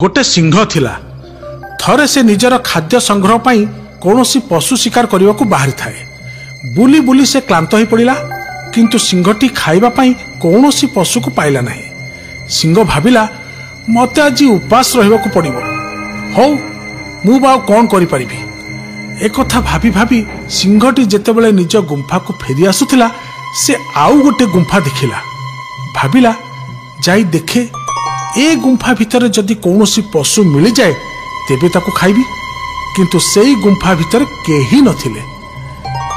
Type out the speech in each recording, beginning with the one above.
गोटे सिंह थिला। थरे से निजर खाद्य संग्रह पाई कौनसी पशु शिकार करने को बाहरी थाए। बुली बुली से क्लांत हो पड़ा, किंतु सिंहटी खाइबा पाई कौनसी पशु को पाइला नहीं। सिंह भाविला मते आज उपास रहिबाकु पड़िबो। हौ मु बा कौन करि परिबी। एक कथा भाभी भाभी सिंहटी जेतेबेले निज गुंफा को फेरी आसुथिला, से आउ गोटे गुंफा देखिला। भाविला जाई देखे ए गुंफा भितर जदि कौनसी पशु मिली जाए तेबे ताकू खाइबी। किंतु सेई गुंफा भितर केही नथिले।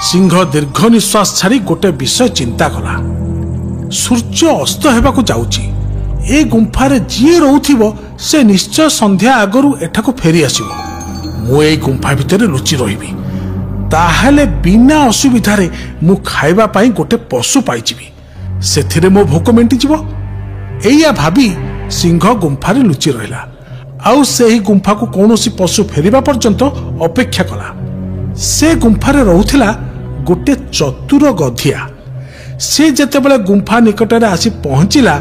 सिंह दीर्घ निश्वास छाड़ी गोटे विषय चिंता कला। सूर्य अस्त हेबाकू जाउची। ए गुंफारे जी रहउथिबो से निश्चय संध्या आगरू एठाकू फेरी आसीबो। मु ए गुंफा भितर लुचि रहिबी, ताहाले बिना असुविधारे मु खाइबा पाई गोटे पशु पाइजिबी। सेथिरे मो भोक मेंटी जिवो। एया भाबी सिंह गुंफारे लुचि रहिला। आउ सेही गुंफा को कौनसी पशु फेरिबा पर्यंत अपेक्षा कला। से गुंफारे रहुथिला गोटे चतुर गधिया। से जेतेबेले गुंफा निकटरे आसी पहुंचिला,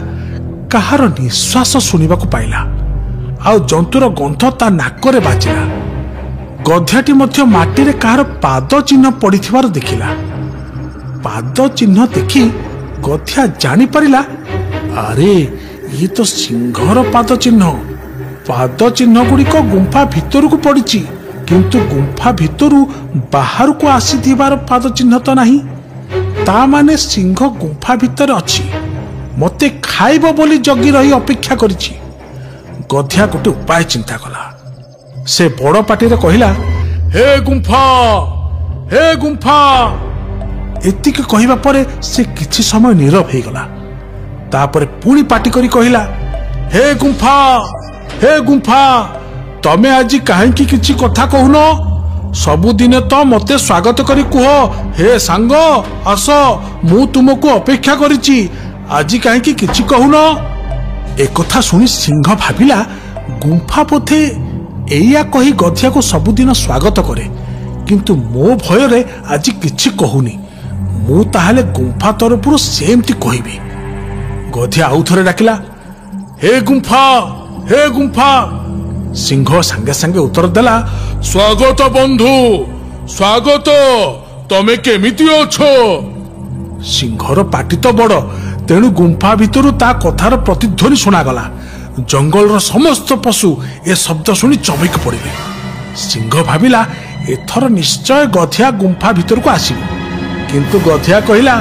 कहार निश्वास शुणिबा को पाइला। आउ जंतुर गंध ता नाकरे बाजिला। गधियाटी मध्य माटी रे कहार पाद चिन्ह पड़िथिबार देखिला। पाद चिन्ह देखि गधिया जानी परिला, अरे ये तो सिंहर पाद चिन्ह। पाद चिन्ह गुड़िक गुंफा भितर को पड़ी, किंतु गुंफा भितरु बाहर को आसीथिबार पाद चिन्ह तो नहीं। ता माने सिंह गुंफा भितर अछि, मते खाइबो बोली जगी रही अपेक्षा करिछि। गधिया गोटे उपाय चिंता कला। से बड़ पाटी रे कहिला, हे गुंफा, हे गुंफा। एतिक कहिबा परे से किछि समय नीरव हे गला। तापरे पुणी पाटी करी कहिला, हे गुंफा, हे गुंफा, तमे आज काहेकि किछि कथा कहूनो? सबुदिने तो मते स्वागत करी कुह, हे सांग आस, मु तुमको अपेक्षा करिछि, आज काहेकि किछि कहूनो? ए कथा सुनी सिंह भाविला गुंफा पोथे एया कही गधिया को सबुदिन स्वागत करे, किंतु मो भय रे आज किछि कहूनी। मु ताहाले गुंफा तरफरु सेमति कहिबी। गधिया आउ थरे डाकिला, हे गुंफा, हे गुंफा। सिंह संगे संगे उत्तर देला, स्वागत बंधु, स्वागत, तमे केमिति अछो? सिंहर पाटी तो बड़, तेणु गुंफा भितरु ता कथार प्रतिध्वनि सुनागला। जंगलर समस्त पशु ए शब्द शुणी चमक पड़िले। सिंह भाविला एथर निश्चय गधिया गुंफा भितर को आसीबो, किंतु गधिया कहिला,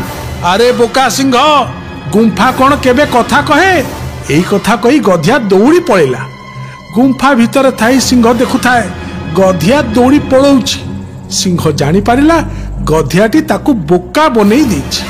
अरे बोका सिंह, गुंफा कौन केबे कथा कहे? एई कथा कही गधिया दौड़ी पळेला। गुंफा भितर थाई सिंह देखुथाए गधिया दौड़ी पळौछि। सिंह जानी पारिला गधियाटी ताकू बोका बनेई देछि।